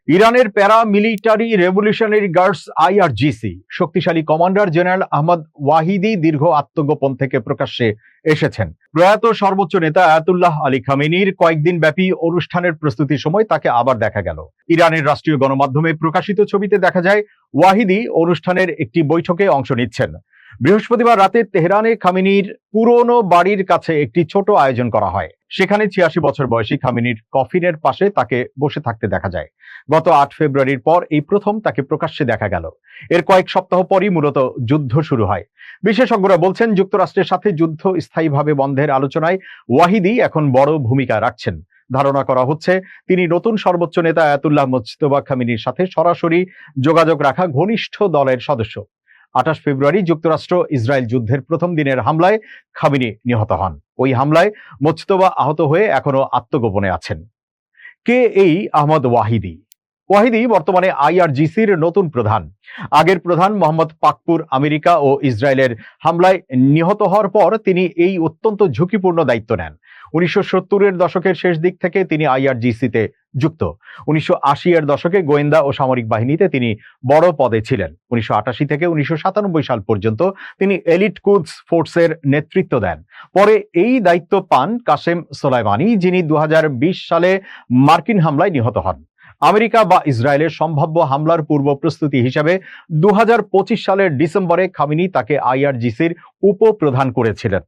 ইরানের প্যারা military revolutionary guards IRGC শক্তিশালী কমান্ডার জেনারেল আহমদ ওয়াহিদি দীর্ঘ আত্মগোপন থেকে প্রকাশ্যে এসেছেন। প্রয়াত সর্বোচ্চ নেতা আয়াতুল্লাহ আলী খামেনির কয়েকদিন ব্যাপী অনুষ্ঠানের প্রস্তুতির সময় তাকে আবার দেখা গেল। ইরানের রাষ্ট্রীয় গণমাধ্যমে প্রকাশিত ছবিতে দেখা যায় ওয়াহিদি অনুষ্ঠানের একটি বৈঠকে অংশ নিচ্ছেন। বৃহস্পতিবার রাতে তেহরানে খামেনির পুরনো বাড়ির কাছে একটি ছোট আয়োজন করা হয়। সেখানে ৮৬ বছর বয়সী খামেনির কফিনের পাশে তাকে বসে থাকতে দেখা যায়। গত ৮ ফেব্রুয়ারির পর এই প্রথম তাকে প্রকাশ্যে দেখা গেল। এর কয়েক সপ্তাহ পরই মূলত যুদ্ধ শুরু হয়। বিশেষজ্ঞরা বলছেন, যুক্তরাষ্ট্রের সাথে যুদ্ধ স্থায়ীভাবে বন্ধের আলোচনায় ওয়াহিদি এখন বড় ভূমিকা রাখছেন। ধারণা করা হচ্ছে তিনি নতুন সর্বোচ্চ নেতা আয়াতুল্লাহ মুজতবা খামেনির সাথে সরাসরি যোগাযোগ রাখা ঘনিষ্ঠ দলের সদস্য। ২৮ ফেব্রুয়ারি যুক্তরাষ্ট্র ইসরায়েল যুদ্ধের প্রথম দিনের হামলায় খামেনি নিহত হন। ওই হামলায় মুজতবা আহত হয়ে এখনো আত্মগোপনে আছেন। কে এই আহমদ ওয়াহিদি? ওয়াহিদি বর্তমানে আইআরজিসির নতুন প্রধান। আগের প্রধান মোহাম্মদ পাকপুর আমেরিকা ও ইসরায়েলের হামলায় নিহত হওয়ার পর তিনি এই অত্যন্ত ঝুঁকিপূর্ণ দায়িত্ব নেন। ১৯৭০-এর দশকের শেষ দিক থেকে তিনি আইআরজিসিতে যুক্ত। ১৯৮০-এর দশকে গোয়েন্দা ও সামরিক বাহিনীতে তিনি বড় পদে ছিলেন। ১৯৮৮ থেকে ১৯৯৭ সাল পর্যন্ত তিনি এলিট কুদস ফোর্সের নেতৃত্ব দেন। পরে এই দায়িত্ব পান কাসেম সোলাইমানি, যিনি ২০২০ সালে মার্কিন হামলায় নিহত হন। আমেরিকা বা ইসরায়েলের সম্ভাব্য হামলার পূর্ব প্রস্তুতি হিসাবে ২০২৫ সালের ডিসেম্বরে খামেনি তাকে আইআরজিসির উপপ্রধান করেছিলেন।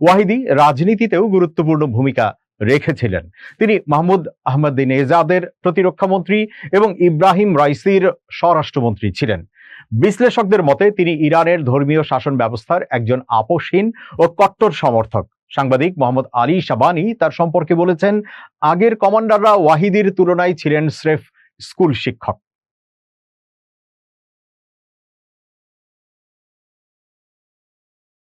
ওয়াহিদি রাজনীতিতেও গুরুত্বপূর্ণ ভূমিকা রেখেছিলেন। তিনি মাহমুদ আহমদিনেজাদের প্রতিরক্ষা মন্ত্রী এবং ইব্রাহিম রাইসির স্বরাষ্ট্রমন্ত্রী ছিলেন। বিশ্লেষকদের মতে তিনি ইরানের ধর্মীয় শাসন ব্যবস্থার একজন আপোষহীন ও কট্টর সমর্থক। সাংবাদিক মোহাম্মদ আলী শাবানি তার সম্পর্কে বলেছেন, আগের কমান্ডাররা ওয়াহিদির তুলনায় ছিলেন স্রেফ স্কুল শিক্ষক।